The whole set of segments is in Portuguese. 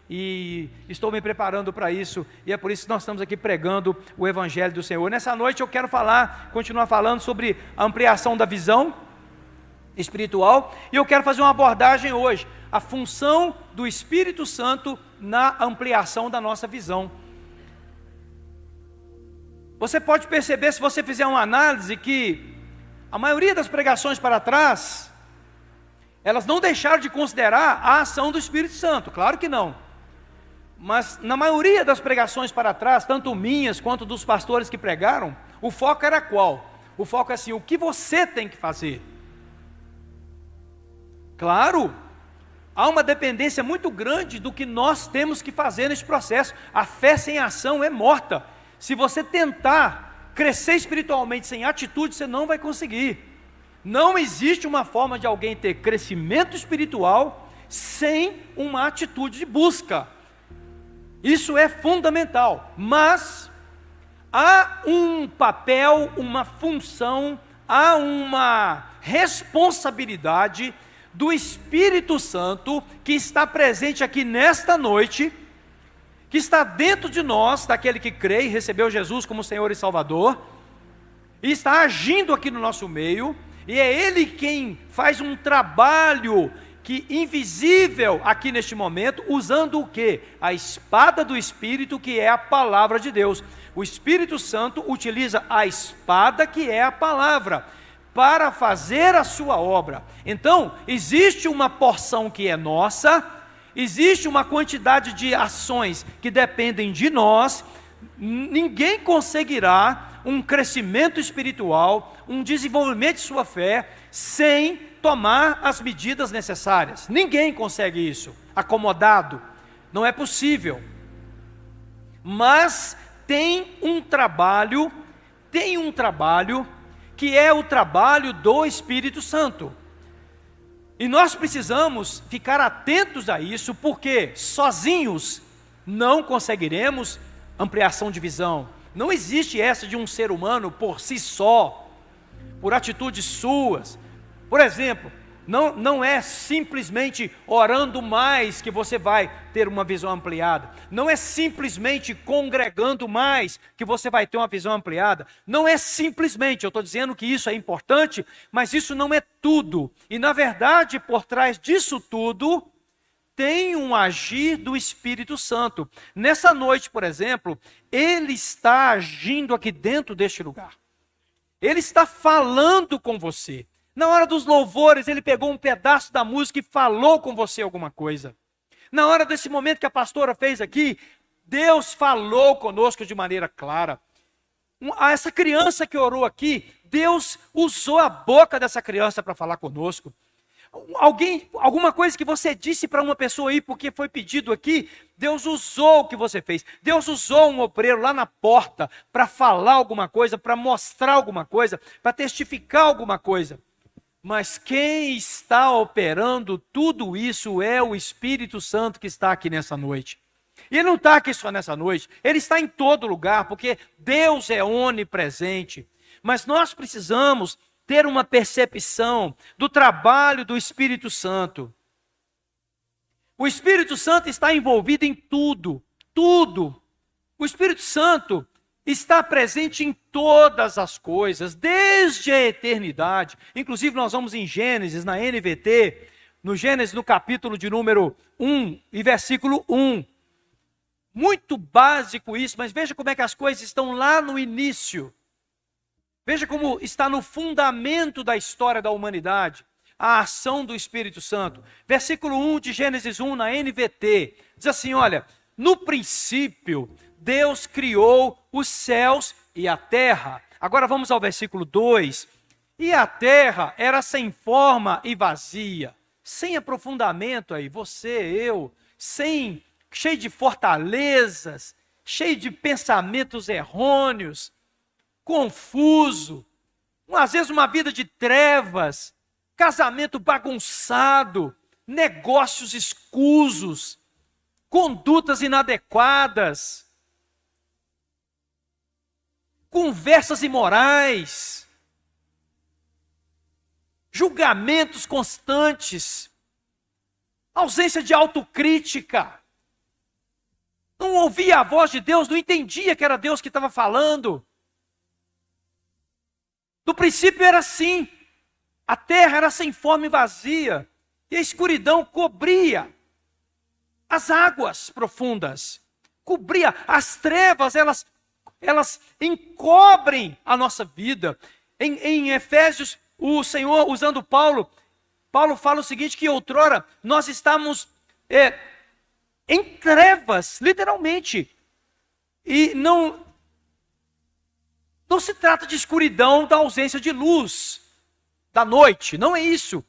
e estou me preparando para isso, e é por isso que nós estamos aqui pregando o Evangelho do Senhor. Nessa noite eu quero continuar falando sobre a ampliação da visão espiritual, e eu quero fazer uma abordagem hoje, a função do Espírito Santo na ampliação da nossa visão. Você pode perceber, se você fizer uma análise, que a maioria das pregações para trás, elas não deixaram de considerar a ação do Espírito Santo, claro que não. Mas na maioria das pregações para trás, tanto minhas quanto dos pastores que pregaram, o foco era qual? O foco é assim, o que você tem que fazer? Claro, há uma dependência muito grande do que nós temos que fazer nesse processo. A fé sem ação é morta. Se você tentar crescer espiritualmente sem atitude, você não vai conseguir. Não existe uma forma de alguém ter crescimento espiritual sem uma atitude de busca. Isso é fundamental. Mas há um papel, uma função, há uma responsabilidade do Espírito Santo que está presente aqui nesta noite, que está dentro de nós, daquele que crê e recebeu Jesus como Senhor e Salvador, e está agindo aqui no nosso meio, e é Ele quem faz um trabalho invisível aqui neste momento, usando o quê? A espada do Espírito, que é a palavra de Deus. O Espírito Santo utiliza a espada, que é a palavra, para fazer a sua obra. Então, existe uma porção que é nossa, existe uma quantidade de ações que dependem de nós. Ninguém conseguirá um crescimento espiritual, um desenvolvimento de sua fé, sem tomar as medidas necessárias. Ninguém consegue isso, acomodado, não é possível. Mas tem um trabalho que é o trabalho do Espírito Santo. E nós precisamos ficar atentos a isso, porque sozinhos não conseguiremos ampliação de visão. Não existe essa de um ser humano por si só, por atitudes suas. Por exemplo, não é simplesmente orando mais que você vai ter uma visão ampliada. Não é simplesmente congregando mais que você vai ter uma visão ampliada. Não é simplesmente, eu estou dizendo que isso é importante, mas isso não é tudo. E na verdade, por trás disso tudo, tem um agir do Espírito Santo. Nessa noite, por exemplo, Ele está agindo aqui dentro deste lugar. Ele está falando com você. Na hora dos louvores, Ele pegou um pedaço da música e falou com você alguma coisa. Na hora desse momento que a pastora fez aqui, Deus falou conosco de maneira clara. Essa criança que orou aqui, Deus usou a boca dessa criança para falar conosco. Alguma coisa que você disse para uma pessoa aí, porque foi pedido aqui, Deus usou o que você fez. Deus usou um obreiro lá na porta para falar alguma coisa, para mostrar alguma coisa, para testificar alguma coisa. Mas quem está operando tudo isso é o Espírito Santo que está aqui nessa noite. E Ele não está aqui só nessa noite, Ele está em todo lugar, porque Deus é onipresente. Mas nós precisamos ter uma percepção do trabalho do Espírito Santo. O Espírito Santo está envolvido em tudo, tudo. O Espírito Santo está presente em todas as coisas, desde a eternidade. Inclusive nós vamos em Gênesis, na NVT, no Gênesis no capítulo de número 1 e versículo 1. Muito básico isso, mas veja como é que as coisas estão lá no início. Veja como está no fundamento da história da humanidade, a ação do Espírito Santo. Versículo 1 de Gênesis 1 na NVT, diz assim, olha, no princípio Deus criou os céus e a terra. Agora vamos ao versículo 2. E a terra era sem forma e vazia, sem aprofundamento aí, você, eu, cheio de fortalezas, cheio de pensamentos errôneos, confuso, às vezes uma vida de trevas, casamento bagunçado, negócios escusos, condutas inadequadas, conversas imorais, julgamentos constantes, ausência de autocrítica. não ouvia a voz de Deus, não entendia que era Deus que estava falando. No princípio era assim, a terra era sem forma e vazia, e a escuridão cobria as águas profundas, cobria as trevas, elas encobrem a nossa vida. Em Efésios, o Senhor, usando Paulo fala o seguinte, que outrora nós estávamos em trevas, literalmente, e não se trata de escuridão da ausência de luz, da noite, não é isso.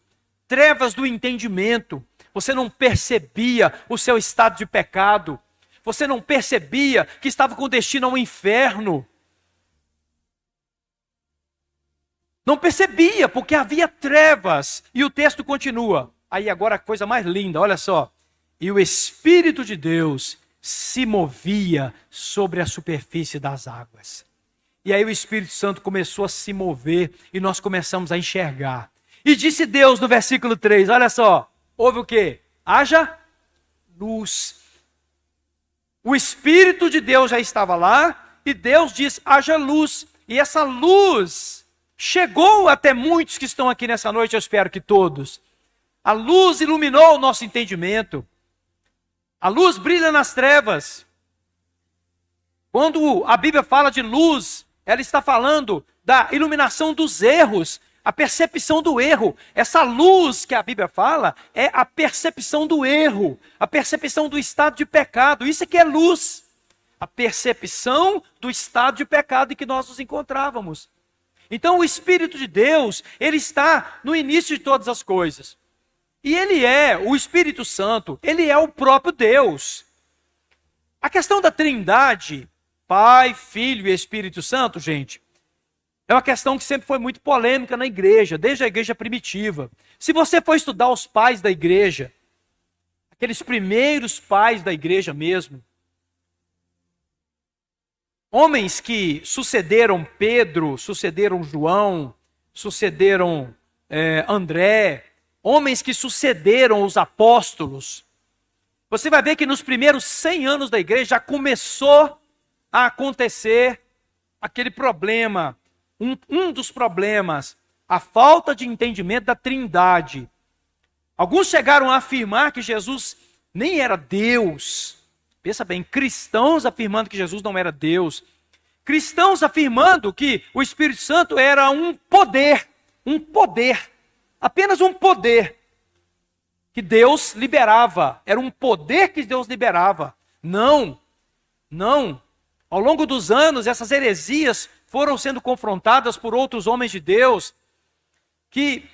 Trevas do entendimento, você não percebia o seu estado de pecado, você não percebia que estava com destino ao inferno. Não percebia, porque havia trevas. E o texto continua. Aí agora a coisa mais linda, olha só. E o Espírito de Deus se movia sobre a superfície das águas. E aí o Espírito Santo começou a se mover e nós começamos a enxergar. E disse Deus no versículo 3, olha só. Houve o quê? Haja luz. O Espírito de Deus já estava lá e Deus diz, haja luz. E essa luz chegou até muitos que estão aqui nessa noite, eu espero que todos. A luz iluminou o nosso entendimento. A luz brilha nas trevas. Quando a Bíblia fala de luz, ela está falando da iluminação dos erros, a percepção do erro. Essa luz que a Bíblia fala é a percepção do erro, a percepção do estado de pecado. Isso é que é luz. A percepção do estado de pecado em que nós nos encontrávamos. Então o Espírito de Deus, ele está no início de todas as coisas. E ele é, o Espírito Santo, ele é o próprio Deus. A questão da Trindade, Pai, Filho e Espírito Santo, gente, é uma questão que sempre foi muito polêmica na igreja, desde a igreja primitiva. Se você for estudar os pais da igreja, aqueles primeiros pais da igreja mesmo, homens que sucederam Pedro, sucederam João, sucederam André, homens que sucederam os apóstolos, você vai ver que nos primeiros 100 anos da igreja já começou a acontecer aquele problema, um dos problemas, a falta de entendimento da Trindade. Alguns chegaram a afirmar que Jesus nem era Deus. Pensa bem, cristãos afirmando que Jesus não era Deus. Cristãos afirmando que o Espírito Santo era um poder, apenas um poder que Deus liberava. Era um poder que Deus liberava. Não. Ao longo dos anos, essas heresias foram sendo confrontadas por outros homens de Deus que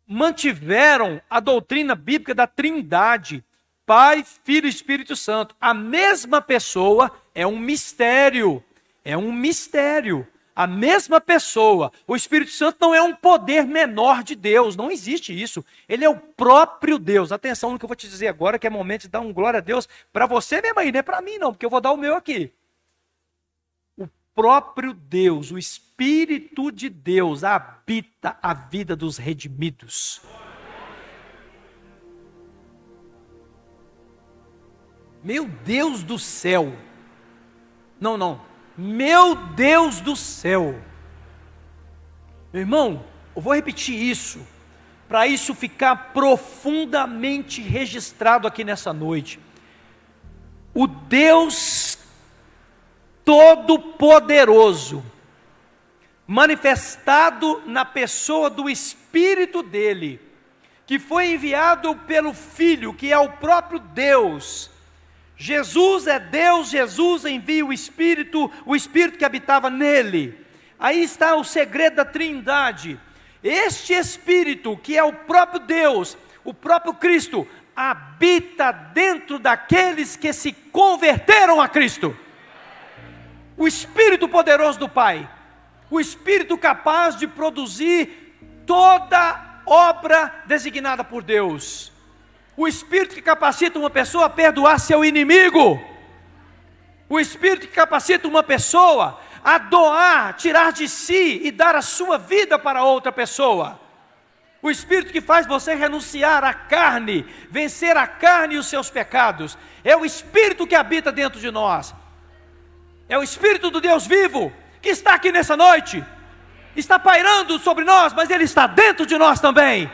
mantiveram a doutrina bíblica da Trindade, Pai, Filho e Espírito Santo. A mesma pessoa é um mistério, a mesma pessoa. O Espírito Santo não é um poder menor de Deus, não existe isso. Ele é o próprio Deus. Atenção no que eu vou te dizer agora, que é momento de dar um glória a Deus para você mesmo aí, não é para mim não, porque eu vou dar o meu aqui. O próprio Deus, o Espírito de Deus habita a vida dos redimidos. Meu Deus do céu. Não. Meu Deus do céu. Meu irmão, eu vou repetir isso, para isso ficar profundamente registrado aqui nessa noite. O Deus Todo-Poderoso, manifestado na pessoa do Espírito dele, que foi enviado pelo Filho, que é o próprio Deus. Jesus é Deus, Jesus envia o Espírito que habitava nele. Aí está o segredo da Trindade. Este Espírito, que é o próprio Deus, o próprio Cristo, habita dentro daqueles que se converteram a Cristo. O Espírito poderoso do Pai, o Espírito capaz de produzir toda obra designada por Deus. O Espírito que capacita uma pessoa a perdoar seu inimigo. O Espírito que capacita uma pessoa a doar, tirar de si e dar a sua vida para outra pessoa. O Espírito que faz você renunciar à carne, vencer a carne e os seus pecados. É o Espírito que habita dentro de nós. É o Espírito do Deus vivo que está aqui nessa noite. Está pairando sobre nós, mas Ele está dentro de nós também.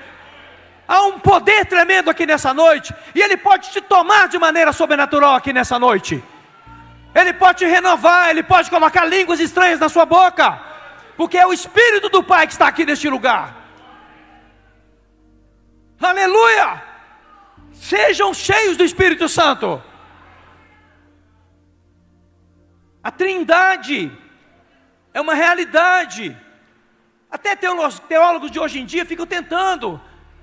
Há um poder tremendo aqui nessa noite, e Ele pode te tomar de maneira sobrenatural aqui nessa noite. Ele pode te renovar, Ele pode colocar línguas estranhas na sua boca, porque é o Espírito do Pai que está aqui neste lugar. Aleluia! Sejam cheios do Espírito Santo. A Trindade é uma realidade. Até teólogos de hoje em dia ficam tentando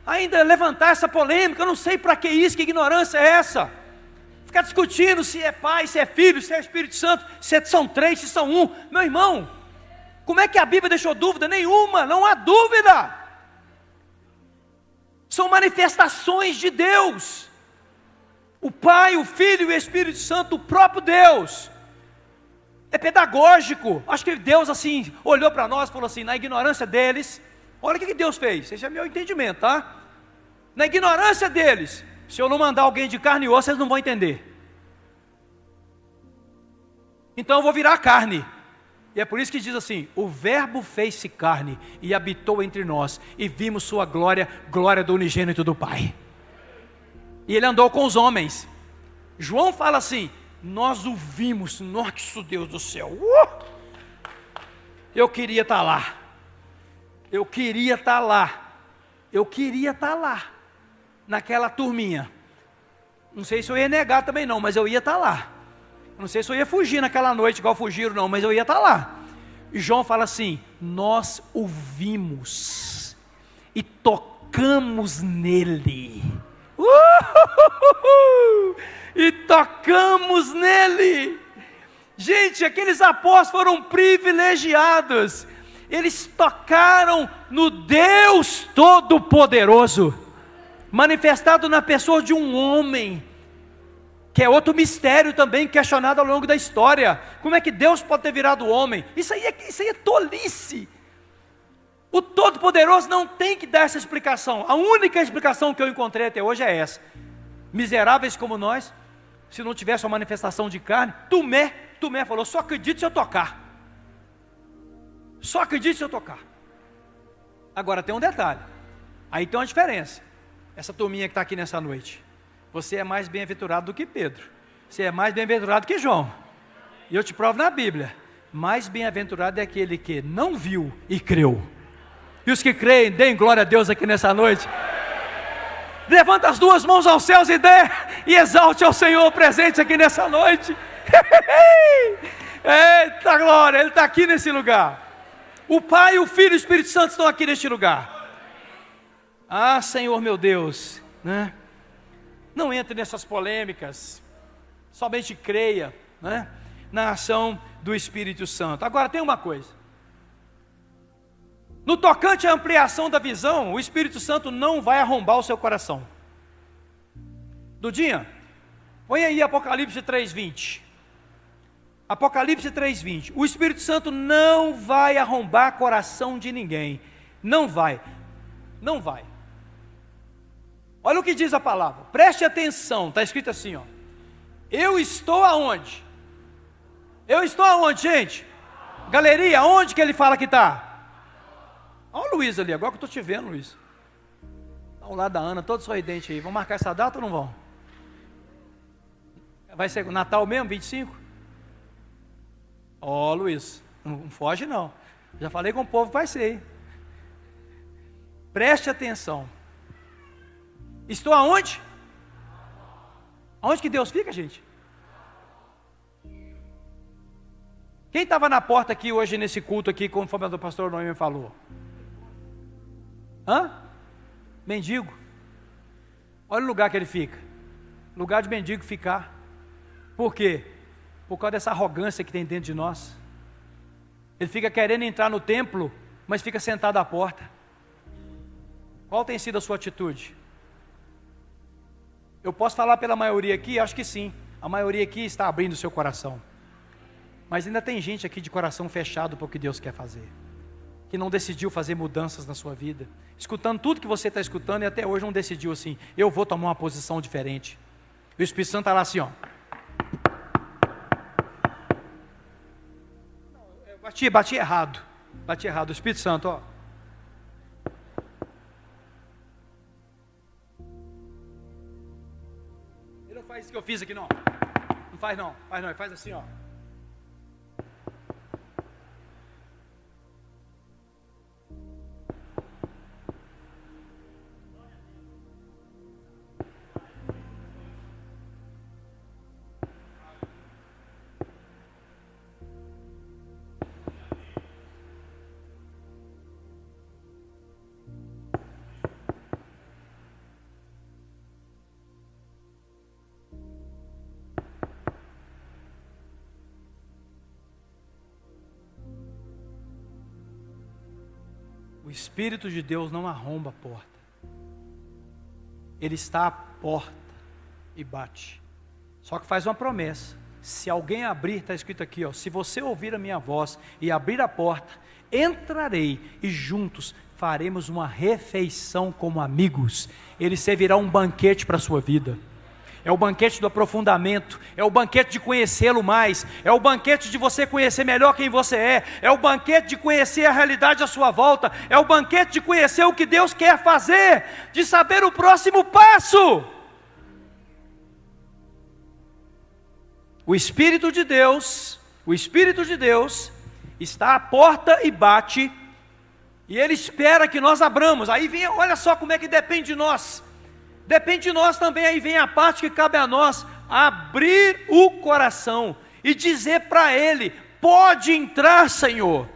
ainda levantar essa polêmica. Eu não sei para que isso, que ignorância é essa? Ficar discutindo se é Pai, se é Filho, se é Espírito Santo, se são três, se são um. Meu irmão, como é que a Bíblia deixou dúvida? Nenhuma, não há dúvida. São manifestações de Deus. O Pai, o Filho e o Espírito Santo, o próprio Deus. É pedagógico. Acho que Deus assim olhou para nós e falou assim, na ignorância deles, olha o que Deus fez. Esse é meu entendimento, tá? Na ignorância deles, se eu não mandar alguém de carne e osso, vocês não vão entender. Então eu vou virar carne. E é por isso que diz assim, o verbo fez-se carne e habitou entre nós, e vimos sua glória, glória do unigênito do Pai. E ele andou com os homens. João fala assim, nós o vimos, nosso Deus do céu. Eu queria estar lá. Eu queria estar lá. Eu queria estar lá. Naquela turminha. Não sei se eu ia negar também não, mas eu ia estar lá. Não sei se eu ia fugir naquela noite, igual fugiram não, mas eu ia estar lá. E João fala assim, nós o vimos e tocamos nele. E tocamos nele. Gente, aqueles apóstolos foram privilegiados. Eles tocaram no Deus Todo-Poderoso, manifestado na pessoa de um homem, que é outro mistério também questionado ao longo da história. Como é que Deus pode ter virado homem? Isso aí é tolice. O Todo-Poderoso não tem que dar essa explicação. A única explicação que eu encontrei até hoje é essa. Miseráveis como nós, se não tivesse uma manifestação de carne, Tomé falou, só acredito se eu tocar. Só acredito se eu tocar. Agora tem um detalhe. Aí tem uma diferença. Essa turminha que está aqui nessa noite. Você é mais bem-aventurado do que Pedro. Você é mais bem-aventurado que João. E eu te provo na Bíblia. Mais bem-aventurado é aquele que não viu e creu. E os que creem, deem glória a Deus aqui nessa noite. Levanta as duas mãos aos céus e exalte ao Senhor presente aqui nessa noite. Eita glória, Ele está aqui nesse lugar. O Pai, o Filho e o Espírito Santo estão aqui neste lugar. Ah, Senhor meu Deus, né? Não entre nessas polêmicas. Somente creia, né, na ação do Espírito Santo. Agora tem uma coisa. No tocante à ampliação da visão, o Espírito Santo não vai arrombar o seu coração. Dudinha, põe aí Apocalipse 3:20. Apocalipse 3:20. O Espírito Santo não vai arrombar coração de ninguém. Não vai. Não vai. Olha o que diz a palavra. Preste atenção. Está escrito assim, ó. Eu estou aonde? Eu estou aonde, gente? Galeria, aonde que ele fala que está? Olha o Luiz ali, agora que eu estou te vendo, Luiz. Ao lado da Ana, todo sorridente aí. Vamos marcar essa data ou não vão? Vai ser Natal mesmo, 25? Ó, Luiz, não foge não. Já falei com o povo que vai ser, hein? Preste atenção. Estou aonde? Aonde que Deus fica, gente? Quem estava na porta aqui hoje nesse culto aqui, conforme o pastor Noemi falou? Hã? Mendigo. Olha o lugar que ele fica. Lugar de mendigo ficar. Por quê? Por causa dessa arrogância que tem dentro de nós. Ele fica querendo entrar no templo, mas fica sentado à porta. Qual tem sido a sua atitude? Eu posso falar pela maioria aqui? Acho que sim. A maioria aqui está abrindo o seu coração. Mas ainda tem gente aqui de coração fechado para o que Deus quer fazer. que não decidiu fazer mudanças na sua vida, escutando tudo que você está escutando e até hoje não decidiu assim, eu vou tomar uma posição diferente. O Espírito Santo está lá assim, ó. Bati errado. O Espírito Santo, ó. Ele não faz isso que eu fiz aqui, não. Não faz não, ele faz assim, ó. O Espírito de Deus não arromba a porta. Ele está à porta e bate. Só que faz uma promessa. Se alguém abrir, está escrito aqui, ó, se você ouvir a minha voz e abrir a porta, entrarei e juntos faremos uma refeição como amigos. Ele servirá um banquete para a sua vida. É o banquete do aprofundamento, é o banquete de conhecê-lo mais, é o banquete de você conhecer melhor quem você é o banquete de conhecer a realidade à sua volta, é o banquete de conhecer o que Deus quer fazer, de saber o próximo passo. O Espírito de Deus está à porta e bate, e Ele espera que nós abramos. Aí vem, olha só como é que depende de nós. Depende de nós também, aí vem a parte que cabe a nós, abrir o coração e dizer para Ele, pode entrar, Senhor,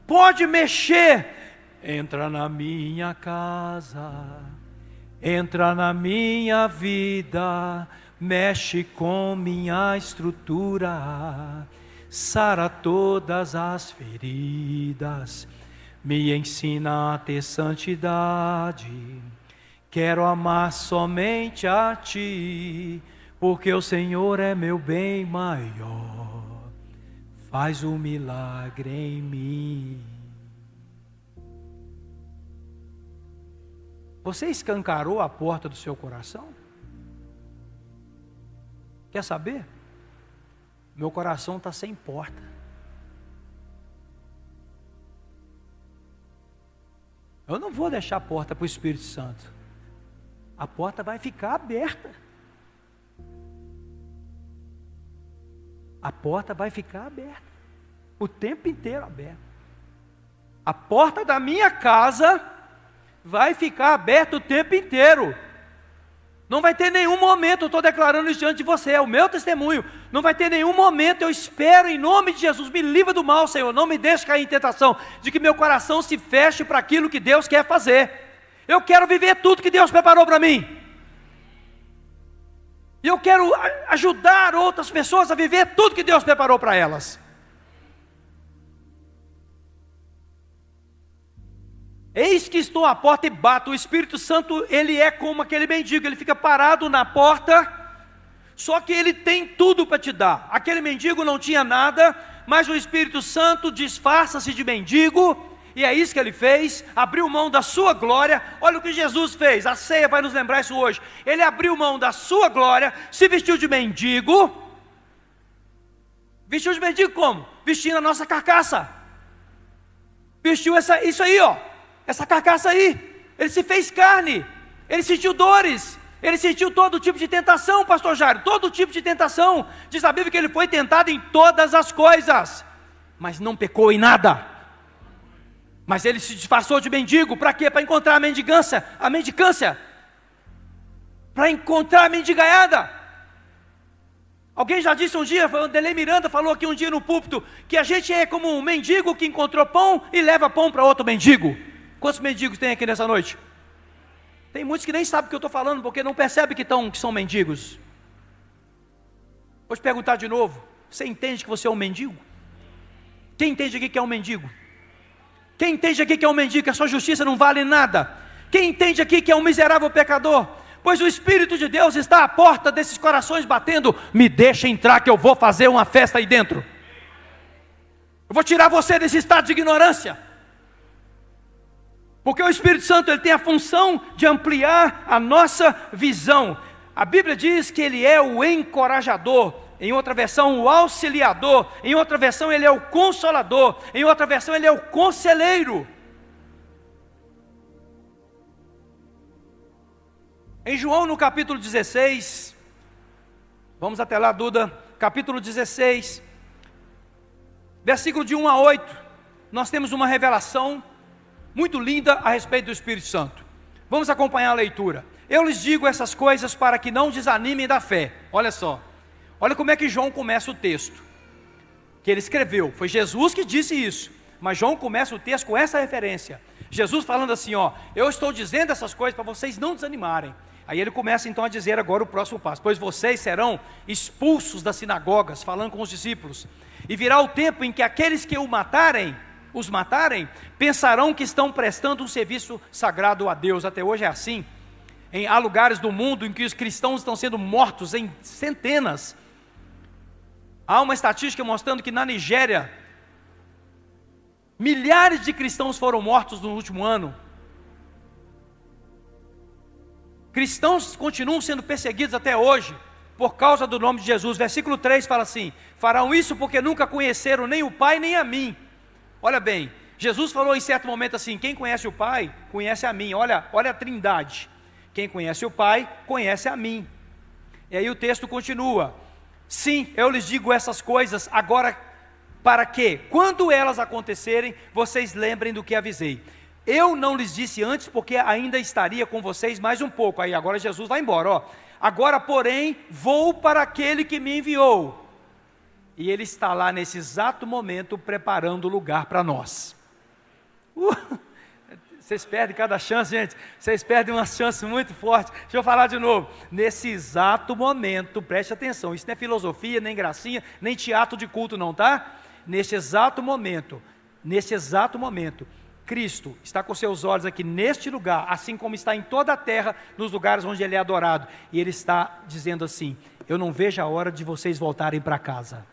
pode mexer, entra na minha casa, entra na minha vida, mexe com minha estrutura, sara todas as feridas, me ensina a ter santidade. Quero amar somente a Ti, porque o Senhor é meu bem maior. Faz um milagre em mim. Você escancarou a porta do seu coração? Quer saber? Meu coração está sem porta. Eu não vou deixar a porta para o Espírito Santo. A porta vai ficar aberta. A porta vai ficar aberta. O tempo inteiro aberta. A porta da minha casa vai ficar aberta o tempo inteiro. Não vai ter nenhum momento, eu estou declarando isso diante de você, é o meu testemunho. Não vai ter nenhum momento, eu espero em nome de Jesus, me livra do mal, Senhor. Não me deixe cair em tentação de que meu coração se feche para aquilo que Deus quer fazer. Eu quero viver tudo que Deus preparou para mim. E eu quero ajudar outras pessoas a viver tudo que Deus preparou para elas. Eis que estou à porta e bato. O Espírito Santo, ele é como aquele mendigo. Ele fica parado na porta, só que ele tem tudo para te dar. Aquele mendigo não tinha nada, mas o Espírito Santo disfarça-se de mendigo. E é isso que ele fez, abriu mão da sua glória. Olha o que Jesus fez, a ceia vai nos lembrar isso hoje. Ele abriu mão da sua glória, se vestiu de mendigo. Vestiu de mendigo como? Vestindo a nossa carcaça. Vestiu isso aí, ó, essa carcaça aí. Ele se fez carne, ele sentiu dores, ele sentiu todo tipo de tentação, pastor Jairo, todo tipo de tentação. Diz a Bíblia que ele foi tentado em todas as coisas, mas não pecou em nada. Mas ele se disfarçou de mendigo, para quê? Para encontrar a mendicância, para encontrar a mendigaiada. Alguém já disse um dia, o Delei Miranda falou aqui um dia no púlpito, que a gente é como um mendigo que encontrou pão e leva pão para outro mendigo. Quantos mendigos tem aqui nessa noite? Tem muitos que nem sabem o que eu estou falando, porque não percebem que são mendigos. Vou te perguntar de novo, você entende que você é um mendigo? Quem entende aqui que é um mendigo? Quem entende aqui que é um mendigo, que a sua justiça não vale nada? Quem entende aqui que é um miserável pecador? Pois o Espírito de Deus está à porta desses corações batendo. Me deixa entrar que eu vou fazer uma festa aí dentro. Eu vou tirar você desse estado de ignorância. Porque o Espírito Santo ele tem a função de ampliar a nossa visão. A Bíblia diz que ele é o encorajador, em outra versão o auxiliador, em outra versão ele é o consolador, em outra versão ele é o conselheiro. Em João no capítulo 16, vamos até lá, Duda, capítulo 16, versículo de 1 a 8, nós temos uma revelação muito linda a respeito do Espírito Santo. Vamos acompanhar a leitura. Eu lhes digo essas coisas para que não desanimem da fé. Olha só, olha como é que João começa o texto, que ele escreveu, foi Jesus que disse isso, mas João começa o texto com essa referência, Jesus falando assim, ó, eu estou dizendo essas coisas para vocês não desanimarem. Aí ele começa então a dizer agora o próximo passo, pois vocês serão expulsos das sinagogas, falando com os discípulos, e virá o tempo em que aqueles que os matarem, pensarão que estão prestando um serviço sagrado a Deus. Até hoje é assim. Há lugares do mundo em que os cristãos estão sendo mortos em centenas. Há uma estatística mostrando que na Nigéria, milhares de cristãos foram mortos no último ano. Cristãos continuam sendo perseguidos até hoje, por causa do nome de Jesus. Versículo 3 fala assim, farão isso porque nunca conheceram nem o Pai nem a mim. Olha bem, Jesus falou em certo momento assim, quem conhece o Pai, conhece a mim. Olha a trindade, quem conhece o Pai, conhece a mim. E aí o texto continua, sim, eu lhes digo essas coisas agora, para que, quando elas acontecerem, vocês lembrem do que avisei. Eu não lhes disse antes, porque ainda estaria com vocês mais um pouco. Aí agora Jesus vai embora, ó. Agora porém, vou para aquele que me enviou. E ele está lá nesse exato momento, preparando o lugar para nós. Vocês perdem cada chance, gente. Vocês perdem uma chance muito forte. Deixa eu falar de novo. Nesse exato momento, preste atenção. Isso não é filosofia, nem gracinha, nem teatro de culto não, tá? Nesse exato momento, Cristo está com seus olhos aqui neste lugar, assim como está em toda a terra, nos lugares onde Ele é adorado. E Ele está dizendo assim, eu não vejo a hora de vocês voltarem para casa.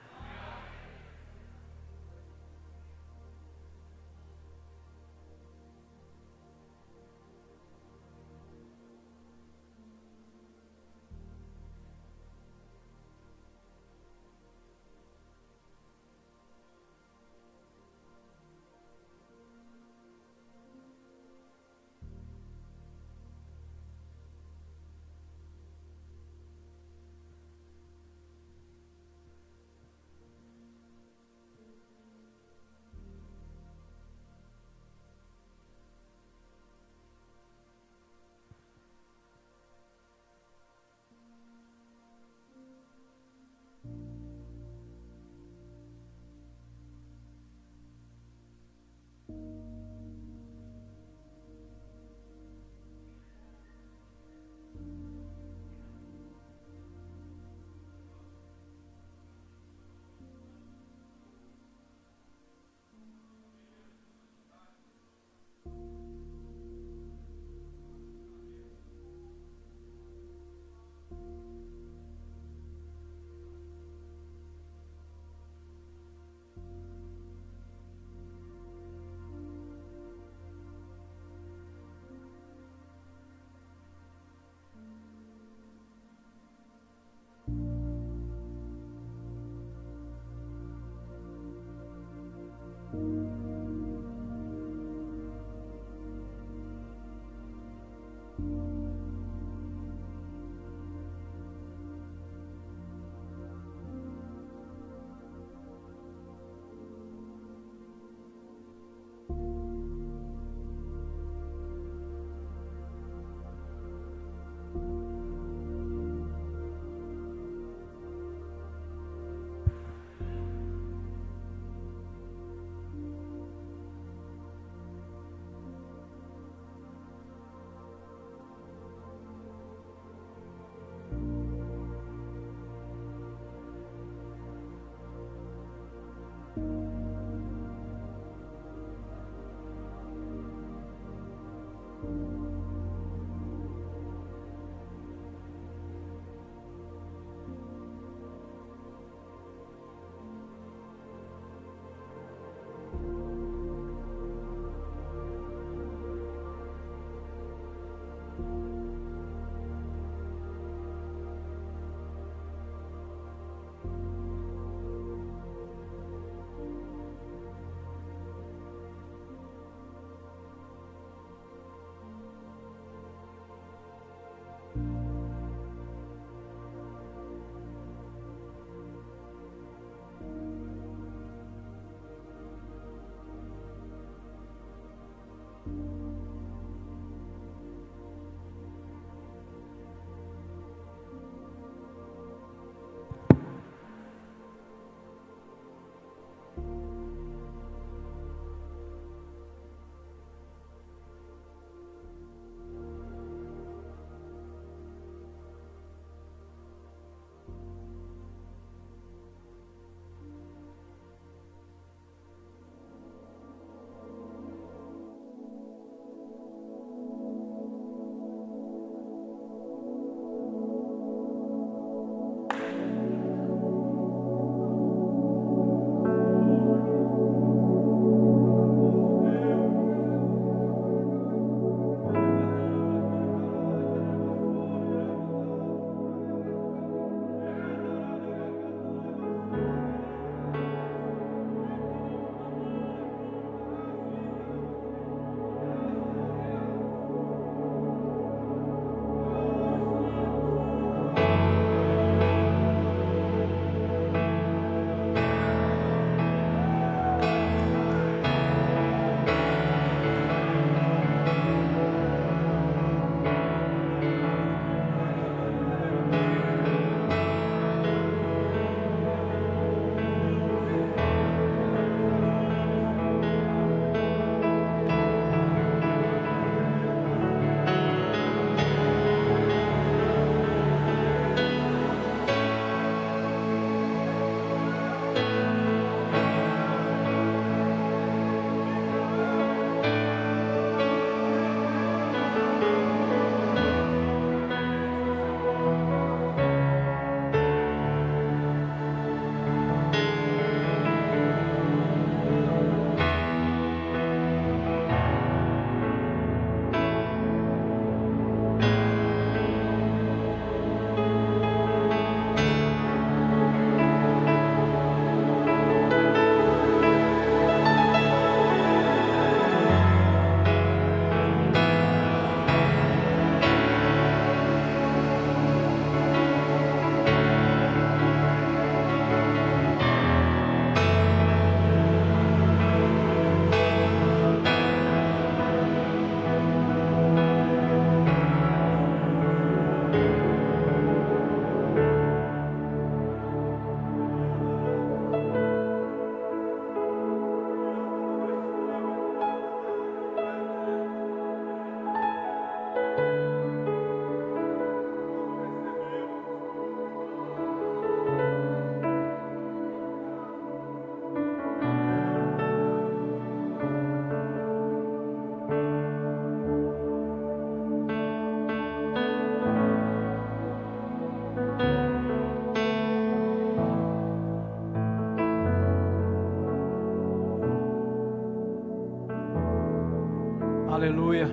Aleluia.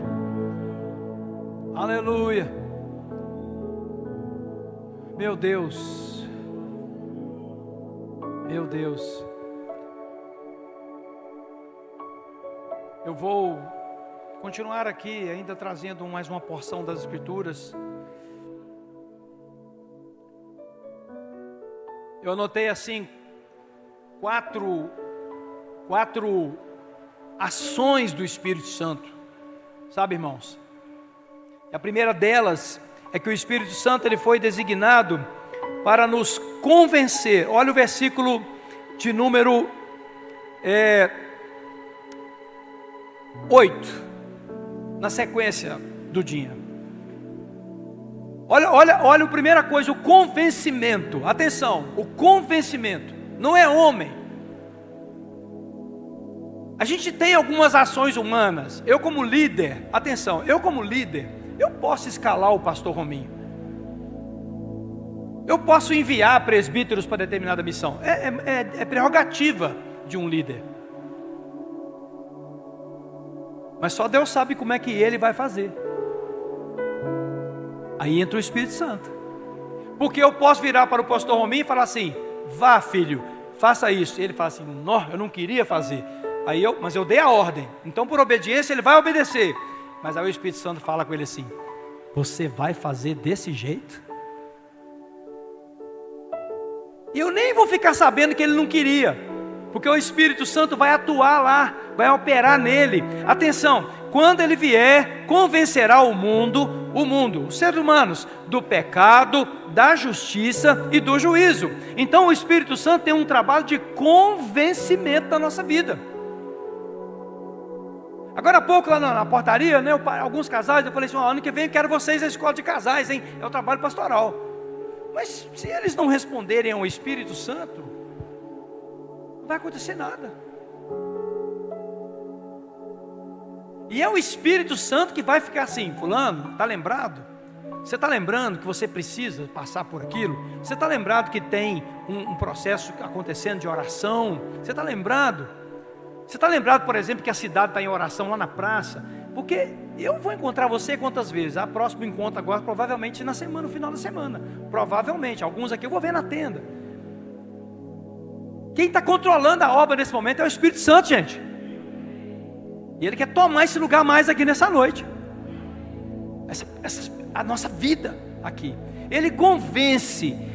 Aleluia. Meu Deus. Meu Deus. Eu vou continuar aqui, ainda trazendo mais uma porção das Escrituras. Eu anotei assim, quatro ações do Espírito Santo. Sabe, irmãos? A primeira delas é que o Espírito Santo ele foi designado para nos convencer. Olha o versículo de número 8, na sequência do dia. Olha a primeira coisa, o convencimento. Atenção, o convencimento não é homem. A gente tem algumas ações humanas. Eu como líder, atenção, eu posso escalar o pastor Rominho. Eu posso enviar presbíteros para determinada missão. É prerrogativa de um líder. Mas só Deus sabe como é que ele vai fazer. Aí entra o Espírito Santo. Porque eu posso virar para o pastor Rominho e falar assim: vá, filho, faça isso. E ele fala assim: não, eu não queria fazer. Mas eu dei a ordem. Então por obediência ele vai obedecer. Mas aí o Espírito Santo fala com ele assim: você vai fazer desse jeito? E eu nem vou ficar sabendo que ele não queria, porque o Espírito Santo vai atuar lá, vai operar nele. Atenção, quando ele vier, convencerá o mundo, os seres humanos, do pecado, da justiça e do juízo. Então o Espírito Santo tem um trabalho de convencimento da nossa vida. Agora há pouco lá na portaria, né, alguns casais, eu falei assim: ano que vem eu quero vocês na escola de casais, hein? É o trabalho pastoral. Mas se eles não responderem ao Espírito Santo, não vai acontecer nada. E é o Espírito Santo que vai ficar assim: fulano, está lembrado? Você está lembrando que você precisa passar por aquilo? Você está lembrado que tem um processo acontecendo de oração? Você está lembrado? Você está lembrado, por exemplo, que a cidade está em oração lá na praça? Porque eu vou encontrar você quantas vezes? A próximo encontro agora, provavelmente na semana, no final da semana. Provavelmente, alguns aqui eu vou ver na tenda. Quem está controlando a obra nesse momento é o Espírito Santo, gente. E Ele quer tomar esse lugar mais aqui nessa noite. A nossa vida aqui. Ele convence.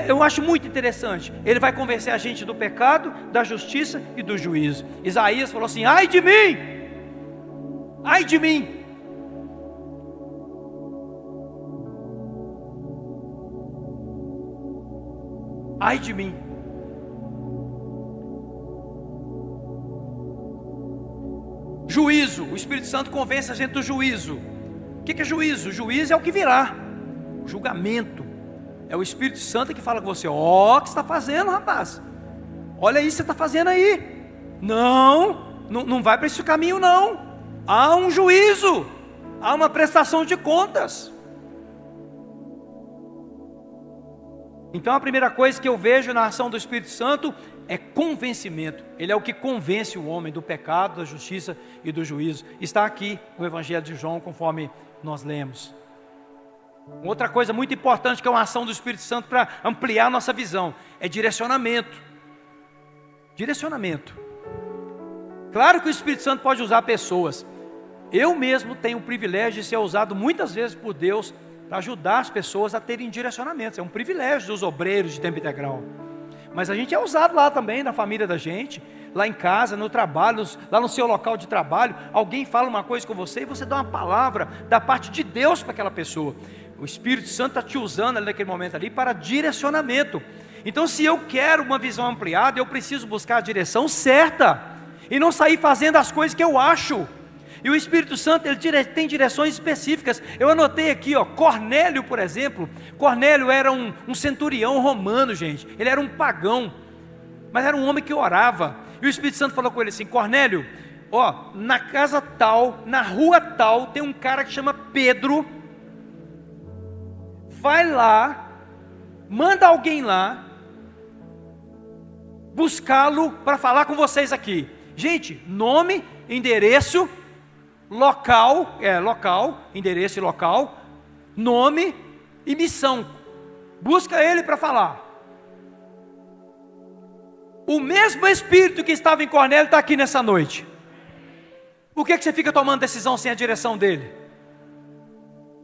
Eu acho muito interessante. Ele vai convencer a gente do pecado, da justiça e do juízo. Isaías falou assim: ai de mim! Ai de mim! Ai de mim! Juízo. O Espírito Santo convence a gente do juízo. O que é juízo? Juízo é o que virá. O julgamento. É o Espírito Santo que fala com você: ó, o que você está fazendo, rapaz? Olha aí o que você está fazendo aí. Não vai para esse caminho não. Há um juízo. Há uma prestação de contas. Então a primeira coisa que eu vejo na ação do Espírito Santo é convencimento. Ele é o que convence o homem do pecado, da justiça e do juízo. Está aqui no Evangelho de João, conforme nós lemos. Outra coisa muito importante que é uma ação do Espírito Santo para ampliar a nossa visão é direcionamento. Direcionamento. Claro que o Espírito Santo pode usar pessoas. Eu mesmo tenho o privilégio de ser usado muitas vezes por Deus para ajudar as pessoas a terem direcionamentos. É um privilégio dos obreiros de tempo integral. Mas a gente é usado lá também, na família da gente, lá em casa, no trabalho, lá no seu local de trabalho. Alguém fala uma coisa com você e você dá uma palavra da parte de Deus para aquela pessoa. O Espírito Santo está te usando ali naquele momento ali para direcionamento. Então se eu quero uma visão ampliada, eu preciso buscar a direção certa e não sair fazendo as coisas que eu acho. E o Espírito Santo ele tem direções específicas. Eu anotei aqui, Cornélio, por exemplo. Cornélio era um centurião romano, gente. Ele era um pagão, mas era um homem que orava. E o Espírito Santo falou com ele assim: Cornélio, na casa tal, na rua tal, tem um cara que chama Pedro. Vai lá, manda alguém lá buscá-lo para falar com vocês aqui. Gente, nome, endereço local, endereço e local, nome e missão. Busca ele para falar. O mesmo Espírito que estava em Cornélio está aqui nessa noite. Por que você fica tomando decisão sem a direção dele?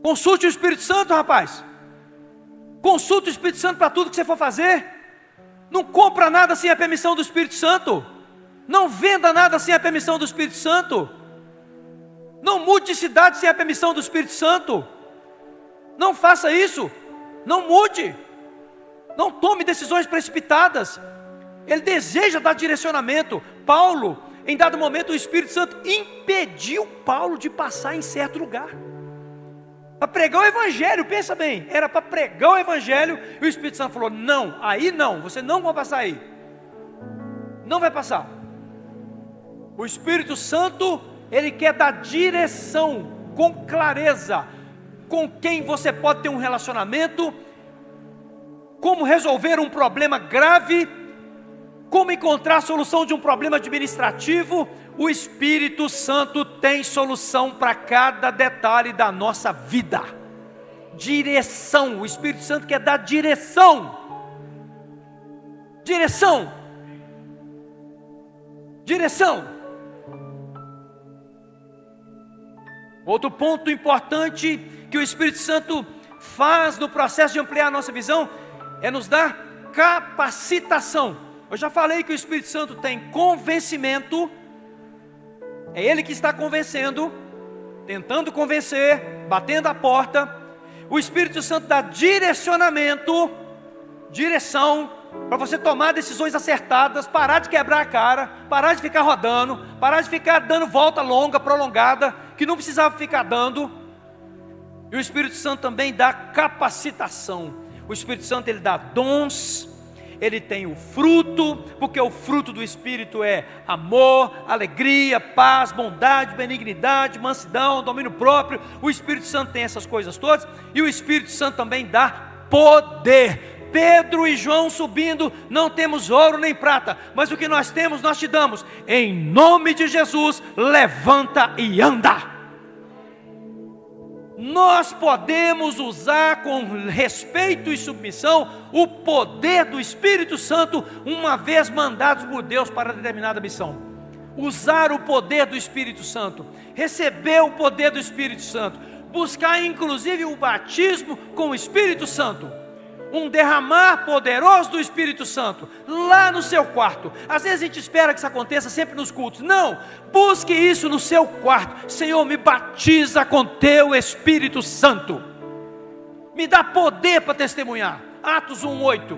Consulte o Espírito Santo, rapaz. Consulte o Espírito Santo para tudo que você for fazer. Não compra nada sem a permissão do Espírito Santo. Não venda nada sem a permissão do Espírito Santo. Não mude de cidade sem a permissão do Espírito Santo. Não faça isso. Não mude. Não tome decisões precipitadas. Ele deseja dar direcionamento. Paulo, em dado momento, o Espírito Santo impediu Paulo de passar em certo lugar. Para pregar o Evangelho, pensa bem, era para pregar o Evangelho, e o Espírito Santo falou, não, aí não, você não vai passar aí. Não vai passar. O Espírito Santo, ele quer dar direção, com clareza, com quem você pode ter um relacionamento, como resolver um problema grave, como encontrar a solução de um problema administrativo. O Espírito Santo tem solução para cada detalhe da nossa vida. Direção, o Espírito Santo quer dar direção. Direção. Direção. Outro ponto importante que o Espírito Santo faz no processo de ampliar a nossa visão é nos dar capacitação. Eu já falei que o Espírito Santo tem convencimento. É Ele que está convencendo, tentando convencer, batendo a porta. O Espírito Santo dá direcionamento, direção, para você tomar decisões acertadas, parar de quebrar a cara, parar de ficar rodando, parar de ficar dando volta longa, prolongada, que não precisava ficar dando. E o Espírito Santo também dá capacitação. O Espírito Santo, ele dá dons. Ele tem o fruto, porque o fruto do Espírito é amor, alegria, paz, bondade, benignidade, mansidão, domínio próprio. O Espírito Santo tem essas coisas todas. E o Espírito Santo também dá poder. Pedro e João subindo, não temos ouro nem prata, mas o que nós temos nós te damos. Em nome de Jesus, levanta e anda. Nós podemos usar com respeito e submissão o poder do Espírito Santo, uma vez mandados por Deus para determinada missão. Usar o poder do Espírito Santo, receber o poder do Espírito Santo, buscar inclusive o batismo com o Espírito Santo, um derramar poderoso do Espírito Santo, lá no seu quarto. Às vezes a gente espera que isso aconteça sempre nos cultos. Não, busque isso no seu quarto. Senhor, me batiza com teu Espírito Santo, me dá poder para testemunhar. Atos 1:8,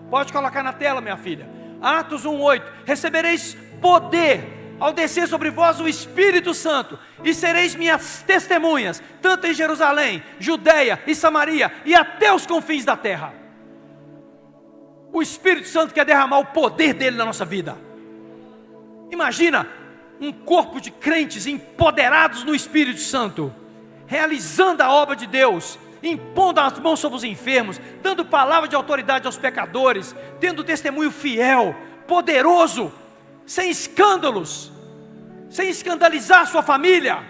pode colocar na tela, minha filha. Atos 1:8, recebereis poder ao descer sobre vós o Espírito Santo, e sereis minhas testemunhas, tanto em Jerusalém, Judeia e Samaria, e até os confins da terra. O Espírito Santo quer derramar o poder dele na nossa vida. Imagina um corpo de crentes empoderados no Espírito Santo, realizando a obra de Deus, impondo as mãos sobre os enfermos, dando palavra de autoridade aos pecadores, tendo testemunho fiel, poderoso, sem escândalos, sem escandalizar a sua família.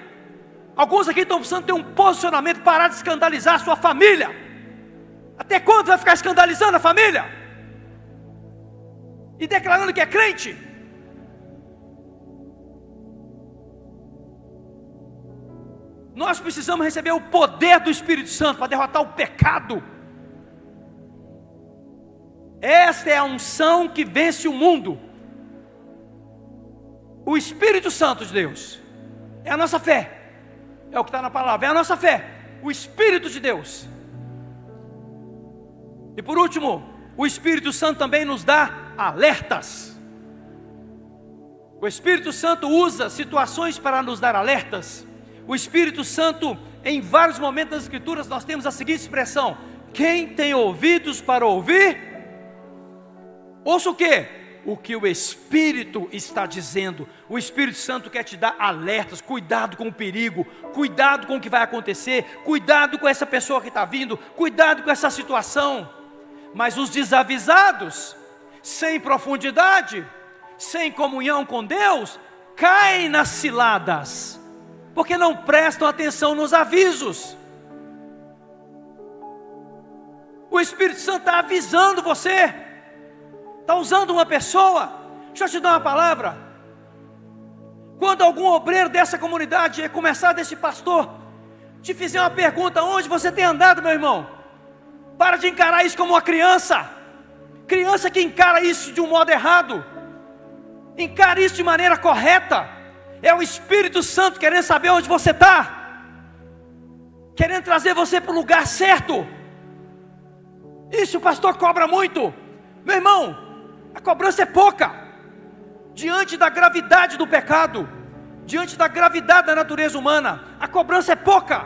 Alguns aqui estão precisando ter um posicionamento, parar de escandalizar a sua família. Até quando vai ficar escandalizando a família? E declarando que é crente? Nós precisamos receber o poder do Espírito Santo para derrotar o pecado. Esta é a unção que vence o mundo. O Espírito Santo de Deus é a nossa fé, é o que está na palavra, é a nossa fé, o Espírito de Deus. E por último, o Espírito Santo também nos dá alertas. O Espírito Santo usa situações para nos dar alertas. O Espírito Santo, em vários momentos das Escrituras, nós temos a seguinte expressão: quem tem ouvidos para ouvir, ouça o quê? O que o Espírito está dizendo. O Espírito Santo quer te dar alertas. Cuidado com o perigo, cuidado com o que vai acontecer, cuidado com essa pessoa que está vindo, cuidado com essa situação. Mas os desavisados, sem profundidade, sem comunhão com Deus, caem nas ciladas. porque não prestam atenção nos avisos. O Espírito Santo está avisando você, está usando uma pessoa. Deixa eu te dar uma palavra. Quando algum obreiro dessa comunidade, começar desse pastor, te fizer uma pergunta: onde você tem andado, meu irmão? Para de encarar isso como uma criança. Criança que encara isso de um modo errado. Encare isso de maneira correta. É o Espírito Santo querendo saber onde você está, querendo trazer você para o lugar certo. Isso o pastor cobra muito. Meu irmão, a cobrança é pouca diante da gravidade do pecado, diante da gravidade da natureza humana. A cobrança é pouca.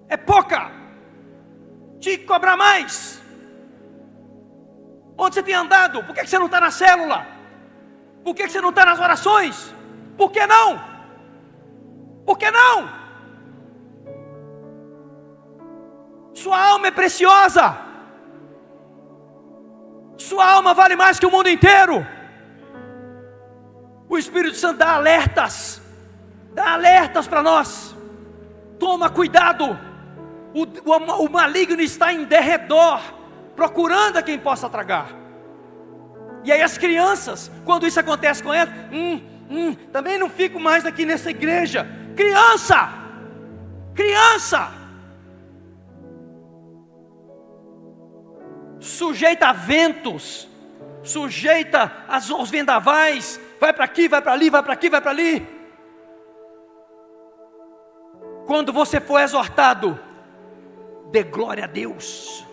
É pouca. Tinha que cobrar mais. Onde você tem andado? Por que você não está na célula? Por que você não está nas orações? Por que não? Por que não? Sua alma é preciosa. Sua alma vale mais que o mundo inteiro. O Espírito Santo dá alertas para nós. Toma cuidado. O maligno está em derredor, procurando a quem possa tragar. E aí as crianças, quando isso acontece com elas, também não fico mais aqui nessa igreja. Criança, sujeita a ventos, sujeita aos vendavais, vai para aqui, vai para ali, vai para aqui, vai para ali. Quando você for exortado, dê glória a Deus.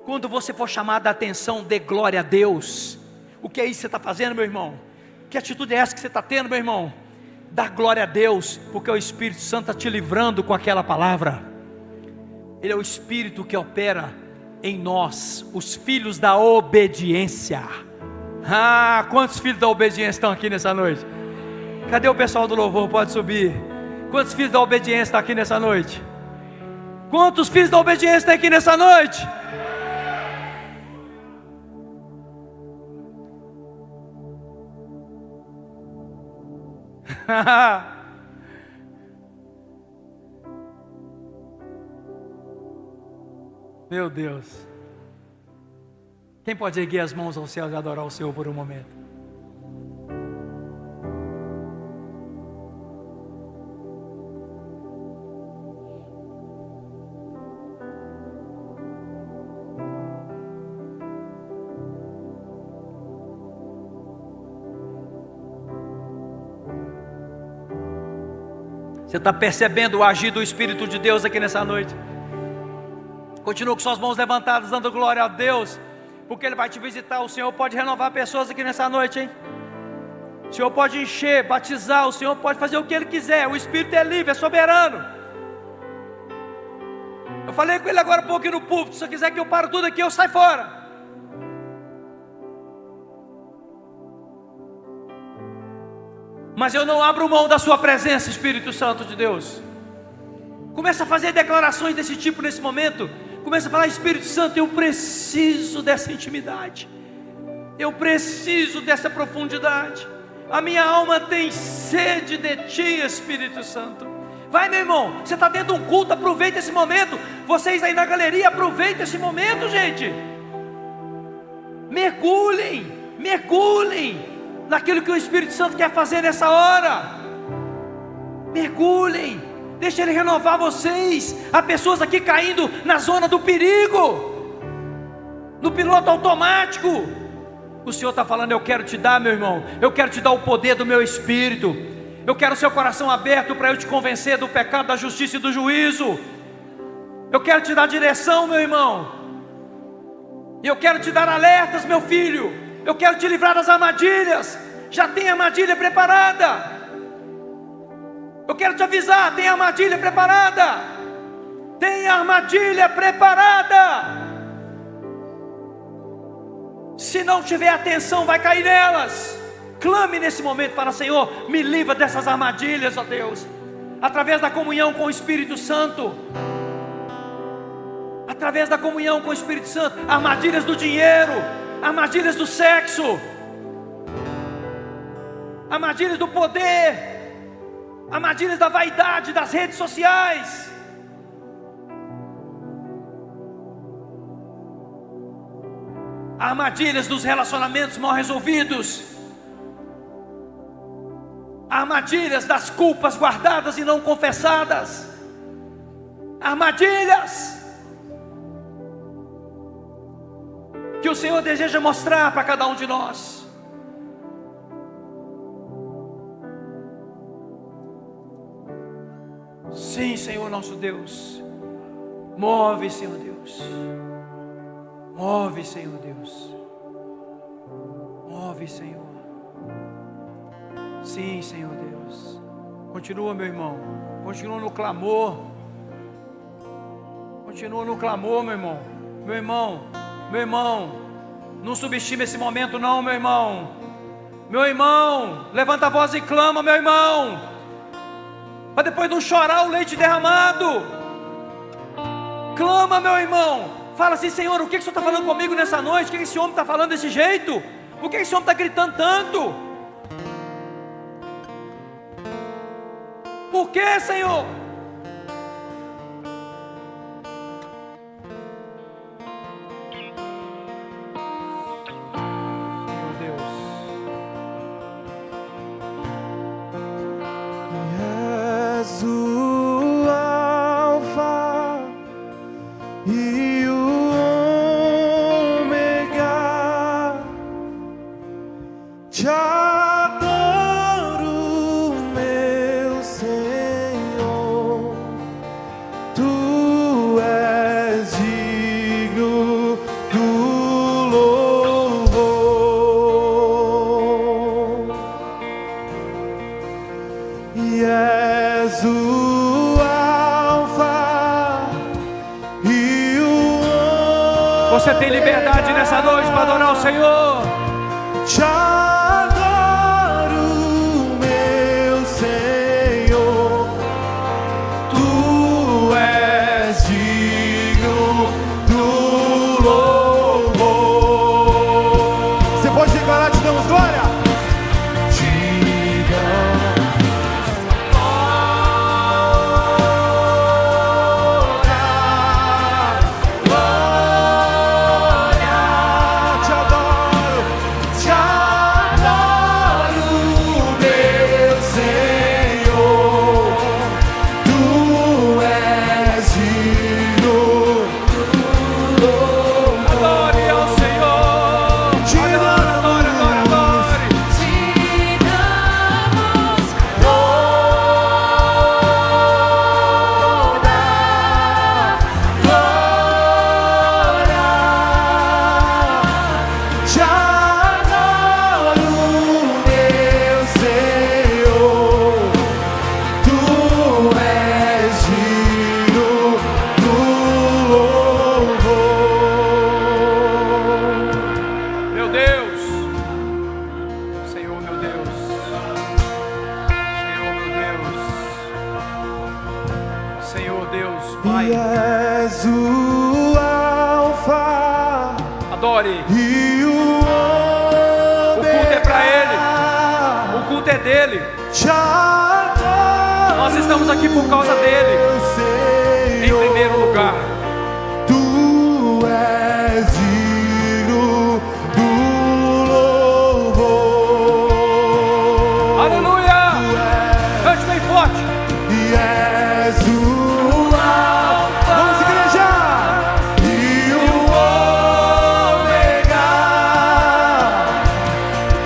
Quando você for chamado a atenção, dê glória a Deus. O que é isso que você está fazendo, meu irmão? Que atitude é essa que você está tendo, meu irmão? Dá glória a Deus, porque o Espírito Santo está te livrando com aquela palavra. Ele é o Espírito que opera em nós, os filhos da obediência. Quantos filhos da obediência estão aqui nessa noite? Cadê o pessoal do louvor? Pode subir. Quantos filhos da obediência estão aqui nessa noite? Quantos filhos da obediência tem aqui nessa noite? Meu Deus. Quem pode erguer as mãos ao céu e adorar o Senhor por um momento? Você está percebendo o agir do Espírito de Deus aqui nessa noite? Continua com suas mãos levantadas, dando glória a Deus, porque Ele vai te visitar. O Senhor pode renovar pessoas aqui nessa noite, hein? O Senhor pode encher, batizar, o Senhor pode fazer o que Ele quiser. O Espírito é livre, é soberano. Eu falei com ele agora um pouquinho no púlpito: se você quiser que eu pare tudo aqui, eu saio fora. Mas eu não abro mão da sua presença, Espírito Santo de Deus. Começa a fazer declarações desse tipo nesse momento. Começa a falar: Espírito Santo, eu preciso dessa intimidade. Eu preciso dessa profundidade. A minha alma tem sede de Ti, Espírito Santo. Vai, meu irmão, você está dentro de um culto, aproveita esse momento. Vocês aí na galeria, aproveita esse momento, gente. Mergulhem naquilo que o Espírito Santo quer fazer nessa hora. Mergulhem, deixa Ele renovar vocês. Há pessoas aqui caindo na zona do perigo, no piloto automático. O Senhor está falando: eu quero te dar, meu irmão, eu quero te dar o poder do meu Espírito. Eu quero o seu coração aberto para eu te convencer do pecado, da justiça e do juízo. Eu quero te dar direção, meu irmão. Eu quero te dar alertas, meu filho. Eu quero te livrar das armadilhas. Já tem armadilha preparada. Eu quero te avisar: tem armadilha preparada. Tem armadilha preparada. Se não tiver atenção, vai cair nelas. Clame nesse momento, fala: Senhor, me livra dessas armadilhas, ó Deus. Através da comunhão com o Espírito Santo. Através da comunhão com o Espírito Santo. Armadilhas do dinheiro, armadilhas do sexo, armadilhas do poder, armadilhas da vaidade, das redes sociais, armadilhas dos relacionamentos mal resolvidos, armadilhas das culpas guardadas e não confessadas, armadilhas que o Senhor deseja mostrar para cada um de nós. Sim, Senhor nosso Deus, move, Senhor Deus, move, Senhor Deus, move, Senhor. Sim, Senhor Deus. Continua, meu irmão, continua no clamor, continua no clamor, meu irmão. Meu irmão, não subestime esse momento não, meu irmão. Meu irmão, levanta a voz e clama, meu irmão, para depois não chorar o leite derramado. Clama, meu irmão, fala assim: Senhor, o que o Senhor está falando comigo nessa noite? O que esse homem está falando desse jeito? Por que esse homem está gritando tanto? Por que, Senhor? Meu Deus. És o Alfa e o Ômega. Te adoro, meu Senhor. Tu és digno do louvor. E és o Alfa e o Ômega. Você tem liberdade nessa noite para adorar o Senhor. Te adoro, meu Senhor. Tu és digno do louvor. Você pode declarar: te damos glória? Te damos glória. Te adoro, meu Senhor. Tu és digno do louvor. Adore ao Senhor. Te Adore, adore, adore, adore. Te damos glória. Te adoro, meu Senhor. Tu és digno do louvor. Meu Deus, Senhor, meu Deus, Senhor, meu Deus, Senhor Deus, E Pai, és o Alfa adore. e o Ômega. O culto é para Ele, o culto é dele. Te adoro, Nós estamos aqui por causa dele, meu em Senhor. primeiro lugar. Tu és digno do louvor. Aleluia! Cante bem forte. E és o Alfa. Vamos, igreja! E o Ômega.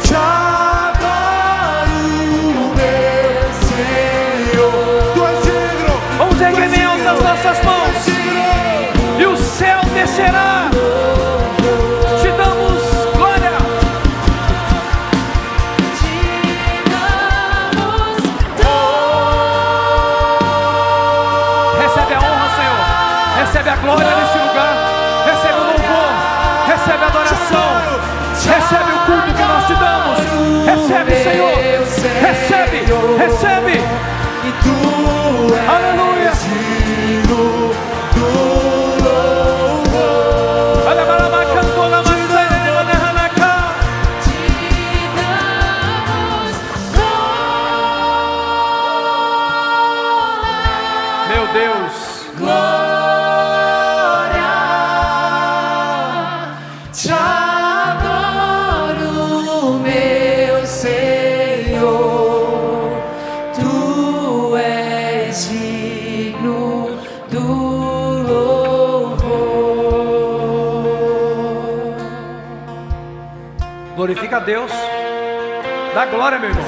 Te adoro, meu Senhor. Tu és digno. Vamos erguer bem alto as nossas mãos e o céu descerá. Te damos glória. Recebe a honra, Senhor. Recebe a glória nesse lugar. Recebe o louvor. Recebe a adoração. Recebe o culto que nós te damos. Recebe, Senhor. Recebe, recebe. E tu és Aleluia. digno do louvor. Olha, Barabá cantou na Masterena, na Hanaka. Te damos glória. Glorifica a Deus. Dá glória, meu irmão.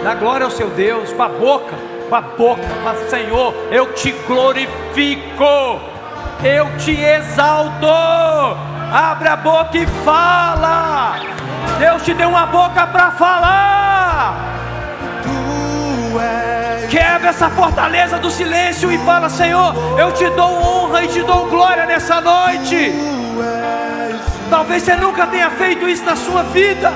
Dá glória ao seu Deus com a boca. Com a boca. Fala: Senhor, eu te glorifico, eu te exalto. Abre a boca e fala. Deus te deu uma boca para falar. Quebra essa fortaleza do silêncio e fala: Senhor, eu te dou honra e te dou glória nessa noite. Talvez você nunca tenha feito isso na sua vida.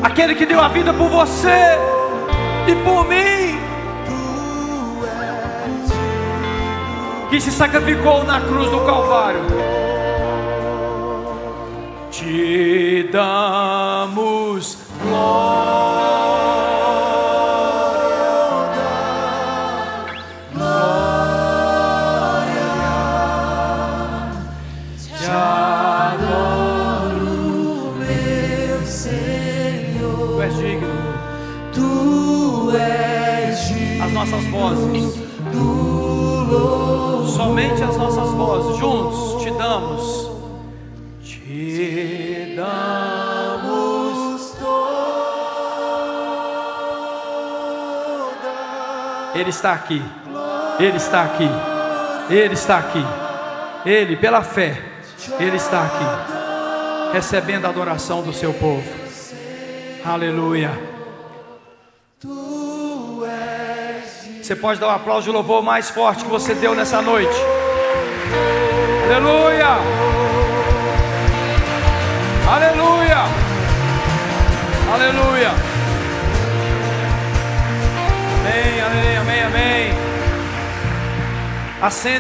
Aquele que deu a vida por você e por mim, que se sacrificou na cruz do Calvário. Te damos glória. As nossas vozes, somente as nossas vozes, juntos te damos toda. Ele está aqui, Ele está aqui, Ele está aqui, Ele, pela fé, Ele está aqui, recebendo a adoração do seu povo. Aleluia. Você pode dar um aplauso de louvor mais forte que você deu nessa noite. Aleluia! Aleluia! Aleluia! Amém, amém, amém, amém. Assenta.